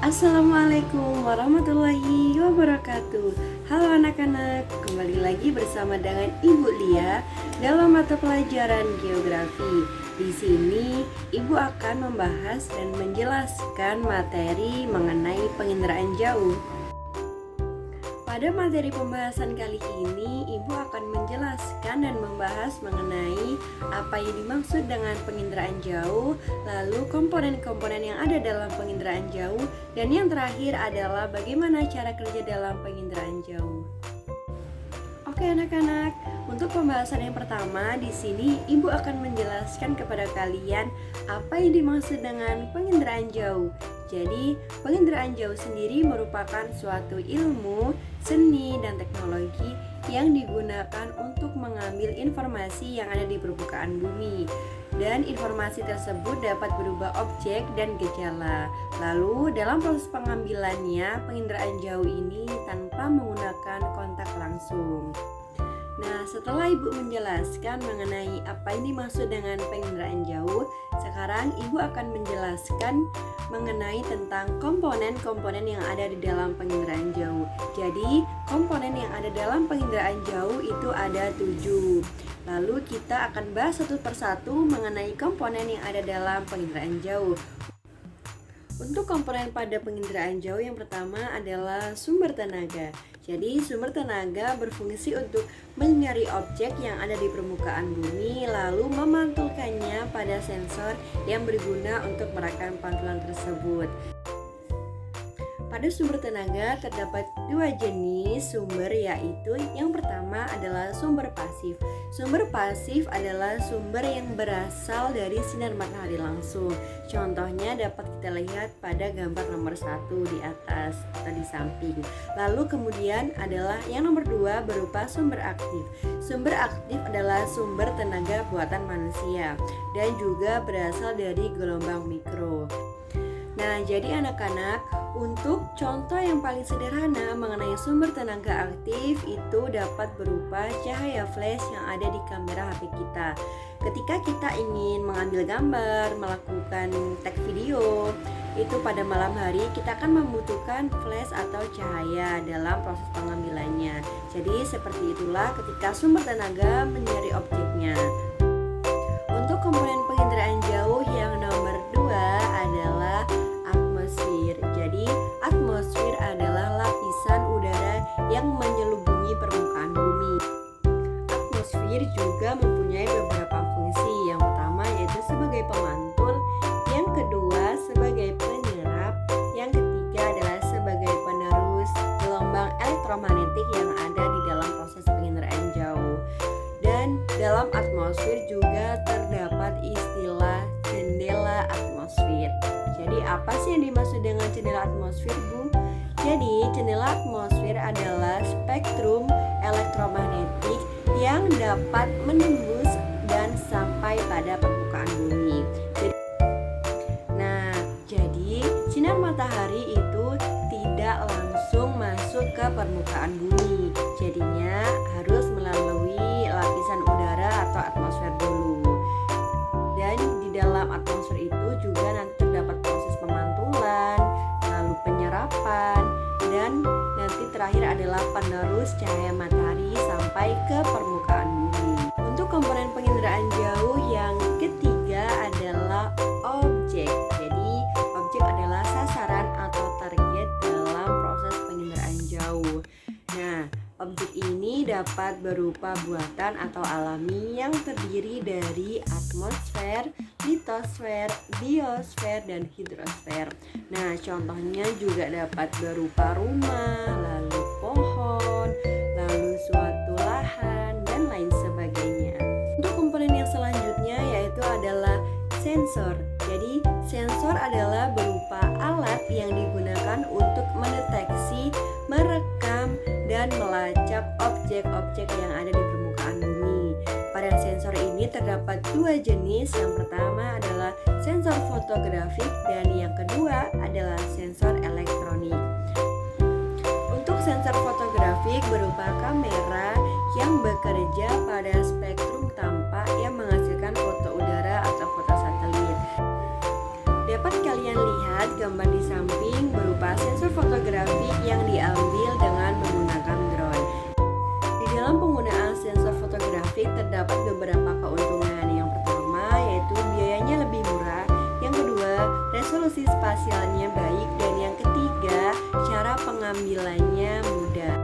Assalamualaikum warahmatullahi wabarakatuh. Halo anak-anak, kembali lagi bersama dengan Ibu Lia dalam mata pelajaran geografi. Di sini Ibu akan membahas dan menjelaskan materi mengenai penginderaan jauh. Pada materi pembahasan kali ini, Ibu akan menjelaskan dan membahas mengenai apa yang dimaksud dengan penginderaan jauh, lalu komponen-komponen yang ada dalam penginderaan jauh, dan yang terakhir adalah bagaimana cara kerja dalam penginderaan jauh. Oke anak-anak, untuk pembahasan yang pertama di sini Ibu akan menjelaskan kepada kalian apa yang dimaksud dengan penginderaan jauh. Jadi, penginderaan jauh sendiri merupakan suatu ilmu, seni, dan teknologi yang digunakan untuk mengambil informasi yang ada di permukaan bumi. Dan informasi tersebut dapat berupa objek dan gejala. Lalu, dalam proses pengambilannya, penginderaan jauh ini tanpa menggunakan kontak langsung. Nah, setelah Ibu menjelaskan mengenai apa yang dimaksud dengan penginderaan jauh, sekarang Ibu akan menjelaskan mengenai tentang komponen-komponen yang ada di dalam penginderaan jauh. Jadi, komponen yang ada dalam penginderaan jauh itu ada 7. Lalu kita akan bahas satu persatu mengenai komponen yang ada dalam penginderaan jauh. Untuk komponen pada penginderaan jauh yang pertama adalah sumber tenaga. Jadi sumber tenaga berfungsi untuk mencari objek yang ada di permukaan bumi lalu memantulkannya pada sensor yang berguna untuk merekam pantulan tersebut. Pada sumber tenaga terdapat 2 jenis sumber, yaitu yang pertama adalah sumber pasif. Sumber pasif adalah sumber yang berasal dari sinar matahari langsung. Contohnya dapat kita lihat pada gambar nomor 1 di atas atau di samping. Lalu kemudian adalah yang nomor 2 berupa sumber aktif. Sumber aktif adalah sumber tenaga buatan manusia dan juga berasal dari gelombang mikro. Nah, jadi anak-anak, untuk contoh yang paling sederhana mengenai sumber tenaga aktif itu dapat berupa cahaya flash yang ada di kamera HP kita. Ketika kita ingin mengambil gambar, melakukan tag video, itu pada malam hari kita akan membutuhkan flash atau cahaya dalam proses pengambilannya. Jadi seperti itulah ketika sumber tenaga mencari objeknya. Untuk komponen penginderaan jauh yang nomor 2 adalah atmosfer. Jadi atmosfer adalah lapisan udara yang menyelubungi permukaan bumi. Atmosfer juga mempunyai beberapa fungsi. Yang pertama yaitu sebagai pemantul, yang kedua sebagai penyerap, yang ketiga adalah sebagai penerus gelombang elektromagnetik yang ada di dalam proses penginderaan jauh. Dan dalam atmosfer juga terdapat istilah jendela atmosfer. Jadi apa sih yang dimaksud dengan jendela atmosfer, Bu? Jadi jendela atmosfer adalah spektrum elektromagnetik yang dapat menembus dan sampai pada permukaan bumi. Jadi sinar matahari itu tidak langsung masuk ke permukaan bumi. Jadinya harus melalui lapisan udara atau atmosfer dulu. Dan di dalam atmosfer itu juga nanti terdapat proses pemantulan, lalu penyerapan, dan nanti terakhir adalah penerus cahaya matahari sampai ke permukaan bumi. Untuk komponen penginderaan jauh yang ketiga adalah objek. Jadi objek adalah sasaran atau target dalam proses penginderaan jauh. Nah, objek ini dapat berupa buatan atau alami yang terdiri dari atmosfer, litosfer, biosfer, dan hidrosfer. Nah, contohnya juga dapat berupa rumah, lalu pohon, lalu suatu lahan, dan lain sebagainya. Untuk komponen yang selanjutnya yaitu adalah sensor. Jadi, sensor adalah berupa alat yang digunakan untuk mendeteksi, merekam, dan melacak objek-objek yang ada di permukaan bumi. Pada sensor ini terdapat 2 jenis. Yang pertama adalah sensor fotografik dan yang kedua adalah sensor elektronik. Untuk sensor fotografik berupa kamera yang bekerja pada spektrum tampak yang menghasilkan foto udara atau foto satelit. Dapat kalian lihat gambar di samping berupa hasilnya baik, dan yang ketiga cara pengambilannya mudah.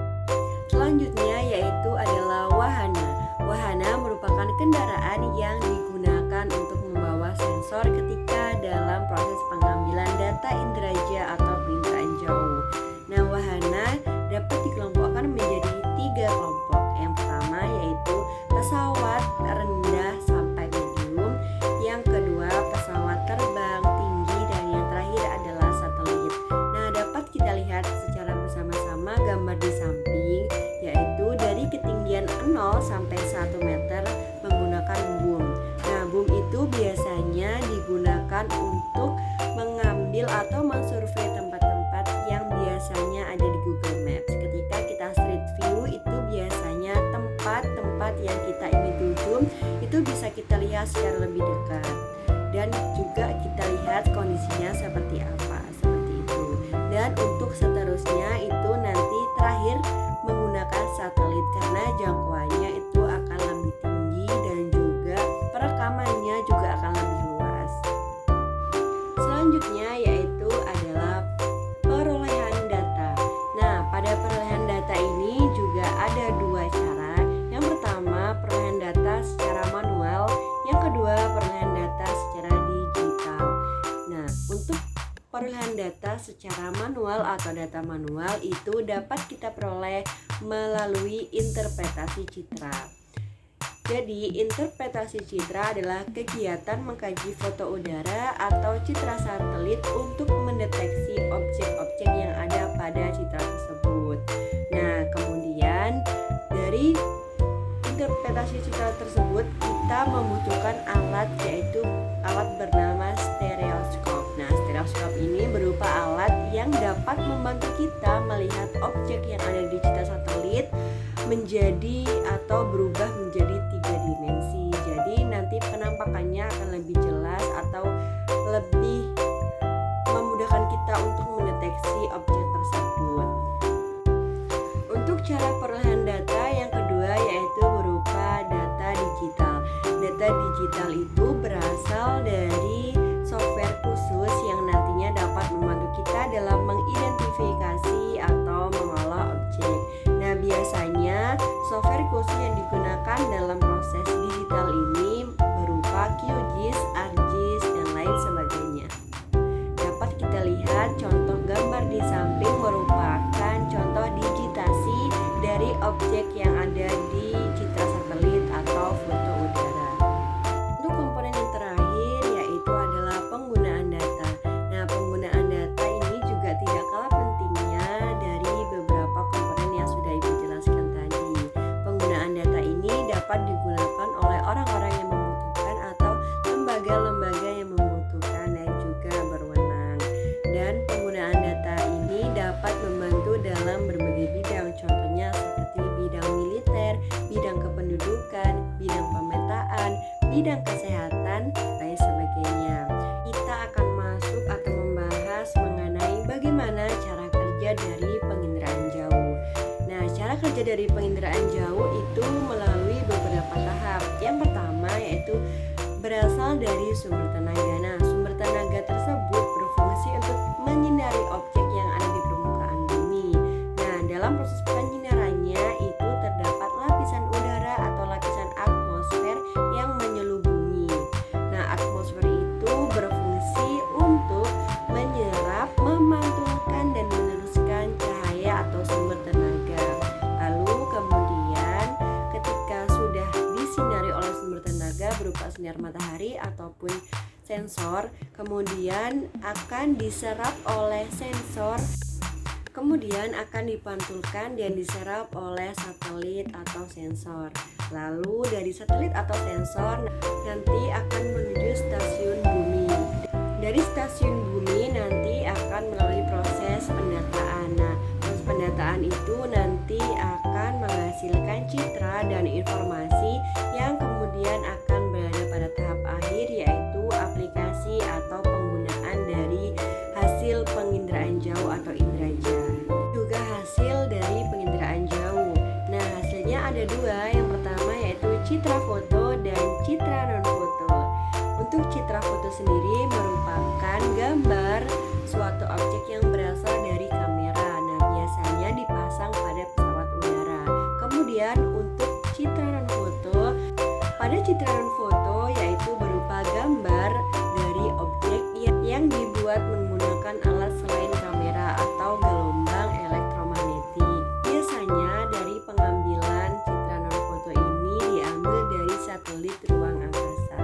Selanjutnya yaitu adalah wahana. Wahana merupakan kendaraan yang digunakan untuk membawa sensor ketika dalam proses pengambilan data inderaja atau penginderaan jauh. Nah, wahana dapat dikelompokkan menjadi 3 kelompok. Yang pertama yaitu pesawat rendah sampai medium, yang kedua pesawat terbang tinggi, dan yang terakhir adalah satelit. Nah, dapat kita lihat secara bersama-sama gambar di samping, yaitu dari ketinggian 0 sampai 1 meter menggunakan boom. Nah, boom itu biasanya digunakan untuk mengambil atau mensurvei tempat-tempat yang biasanya ada di Google Maps. Ketika kita street view, itu biasanya tempat-tempat yang kita ingin tuju itu bisa kita lihat secara lebih dekat, dan juga kita lihat kondisinya seperti apa, seperti itu. Dan untuk seterusnya itu nanti terakhir menggunakan satelit, karena jangkauannya itu akan lebih tinggi dan juga perekamannya juga akan lebih luas. Selanjutnya yaitu adalah perolehan data. Nah, pada perolehan data ini juga ada 2 cara. Yang pertama, perolehan data secara manual, yang kedua perolehan data secara digital. Nah, untuk perolehan data secara manual atau data manual itu dapat kita peroleh melalui interpretasi citra. Jadi, interpretasi citra adalah kegiatan mengkaji foto udara atau citra satelit untuk mendeteksi objek-objek yang ada pada citra tersebut. Nah, kemudian dari interpretasi citra tersebut kita membutuhkan alat, yaitu alat bernama stereoskop. Nah, stereoskop ini berupa alat yang dapat membantu kita melihat objek yang ada di citra satelit menjadi atau berubah menjadi 3 dimensi. Jadi nanti penampakannya akan lebih jelas atau lebih memudahkan kita untuk mendeteksi objek tersebut. Untuk cara perolehan data yang kedua yaitu berupa data digital. Data digital itu berasal dari software khusus yang nantinya dapat membantu kita dalam mengidentifikasi atau mengolah objek. Nah, biasanya software khusus yang digunakan dalam proses digital ini berupa QGIS, ArcGIS, dan lain sebagainya. Dapat kita lihat contoh gambar di samping merupakan contoh digitasi dari objek yang ada di citra satelit atau foto udara. Untuk komponen yang terakhir yaitu adalah penggunaan data. Nah, penggunaan data ini juga tidak kalah pentingnya dari beberapa komponen yang sudah Ibu jelaskan tadi. Penggunaan data ini dapat digunakan oleh orang-orang yang membutuhkan atau lembaga-lembaga yang membutuhkan dan juga berwenang. Dan penggunaan data ini dapat membantu dalam berbagai bidang, contohnya seperti bidang militer, bidang kependudukan, bidang pemetaan, bidang kesehatan, dan sebagainya. Kita akan masuk atau membahas mengenai bagaimana cara kerja dari penginderaan jauh. Nah, cara kerja dari penginderaan jauh itu melalui beberapa tahap. Yang pertama yaitu berasal dari sumber tenaga. Nah, sumber tenaga tersebut berfungsi untuk menyinari objek yang ada di permukaan bumi. Nah, dalam proses penyinarannya itu terdapat lapisan udara atau lapisan atmosfer yang menyelubungi. Nah, atmosfer itu berfungsi untuk menyerap, memantulkan, dan meneruskan cahaya atau sumber tenaga. Lalu kemudian ketika sudah disinari oleh sumber tenaga berupa sinar matahari ataupun sensor, kemudian akan diserap oleh sensor, kemudian akan dipantulkan dan diserap oleh satelit atau sensor. Lalu dari satelit atau sensor nanti akan menuju stasiun bumi. Dari stasiun bumi nanti akan melalui proses pendataan. Nah, proses pendataan itu nanti akan menghasilkan citra dan informasi yang kemudian akan berada pada tahap akhir, yaitu aplikasi atau penggunaan dari hasil penginderaan jauh atau inderaja. Juga hasil dari penginderaan jauh. Nah, hasilnya ada 2. Yang pertama yaitu citra foto dan citra non foto. Untuk citra foto sendiri merupakan gambar objek yang berasal dari kamera. Nah, biasanya dipasang pada pesawat udara. Kemudian untuk citranan foto, pada citranan foto yaitu berupa gambar dari objek yang dibuat menggunakan alat selain kamera atau gelombang elektromagnetik. Biasanya dari pengambilan citranan foto ini diambil dari satelit ruang angkasa.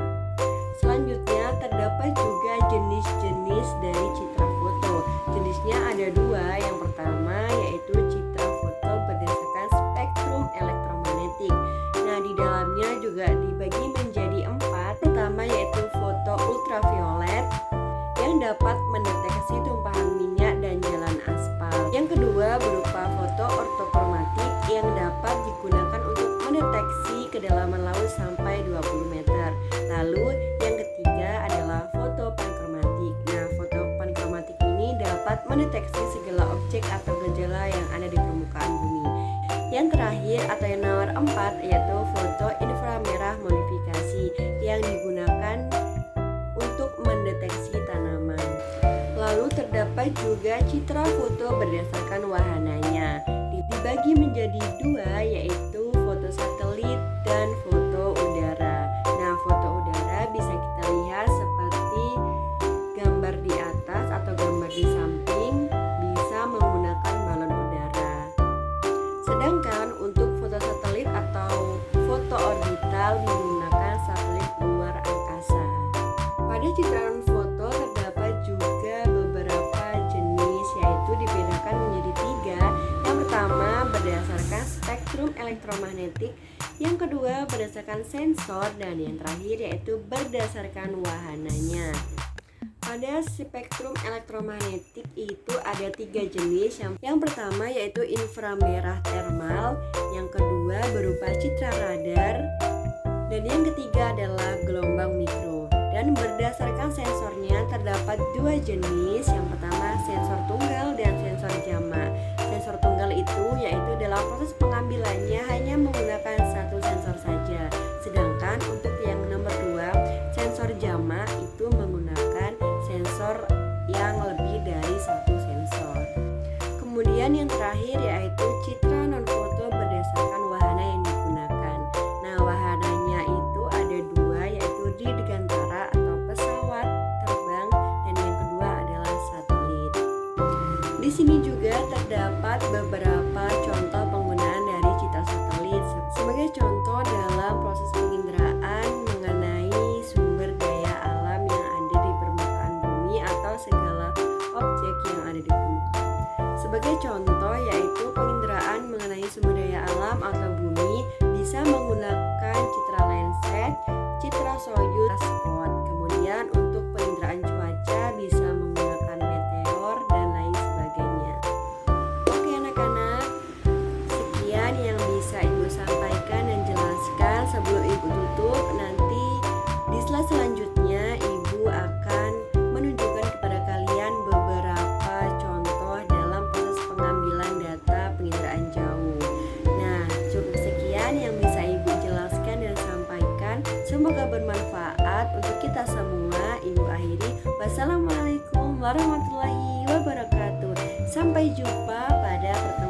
Selanjutnya terdapat juga jenis-jenis dari citra foto. Jenisnya ada dua. Yang pertama yaitu citra foto berdasarkan spektrum elektromagnetik. Nah, di dalamnya juga dibagi menjadi 4. Pertama yaitu foto ultraviolet yang dapat mendeteksi tumpahan minyak dan jalan aspal. Yang kedua berupa foto ortokromatik yang dapat digunakan untuk mendeteksi kedalaman laut sampai 20 meter. Lalu yang ketiga adalah foto pankromatik. Nah, foto pankromatik ini dapat mendeteksi segala objek atau gejala yang ada di permukaan bumi. Yang terakhir atau yang nomor 4 yaitu foto inframerah modifikasi yang digunakan untuk mendeteksi tanaman. Lalu terdapat juga citra foto berdasarkan wahananya. Dibagi menjadi dua yaitu foto satelit dan foto udara. Nah, foto udara bisa kita lihat seperti gambar di atas atau gambar di samping, bisa menggunakan balon udara. Sedangkan untuk foto satelit atau foto orbital menggunakan satelit luar angkasa. Pada citranan foto terdapat juga beberapa jenis, yaitu dibedakan menjadi 3. Yang pertama berdasarkan spektrum elektromagnetik, yang kedua berdasarkan sensor, dan yang terakhir yaitu berdasarkan wahananya. Pada spektrum elektromagnetik itu ada 3 jenis. Yang pertama yaitu inframerah thermal, yang kedua berupa citra radar, dan yang ketiga adalah gelombang mikro. Dan berdasarkan sensornya terdapat 2 jenis. Yang pertama sensor tunggal dan sensor jamak. Sensor tunggal itu yaitu dalam proses pengambilannya hanya menggunakan satu sensor saja. Sedangkan untuk yang nomor 2 sensor jamak itu menggunakan sensor yang lebih dari satu sensor. Kemudian yang terakhir yaitu citra non foto berdasarkan wahana yang digunakan. Nah, wahananya itu ada 2 yaitu dirgantara atau pesawat terbang, dan yang kedua adalah satelit. Di sini juga terdapat beberapa contoh penggunaan dari citra satelit sebagai contoh dalam proses penginderaan mengenai sumber daya alam yang ada di permukaan bumi atau segala objek yang ada di permukaan. Sebagai contoh yaitu penginderaan mengenai sumber daya alam atau bumi bisa menggunakan citra Landsat, citra Soyuz, spot. Kemudian untuk penginderaan cuaca bisa menggunakan meteor dan lain sebagainya. Oke anak-anak, sekian yang bisa Ibu sampaikan dan jelaskan. Sebelum Ibu tutup, nanti di slide selanjutnya Ibu akan menunjukkan kepada kalian beberapa contoh dalam proses pengambilan data penginderaan jauh. Nah, cukup sekian yang bisa Ibu jelaskan dan sampaikan. Semoga bermanfaat untuk kita semua. Ibu akhiri. Wassalamualaikum warahmatullahi wabarakatuh. Sampai jumpa pada pertemuan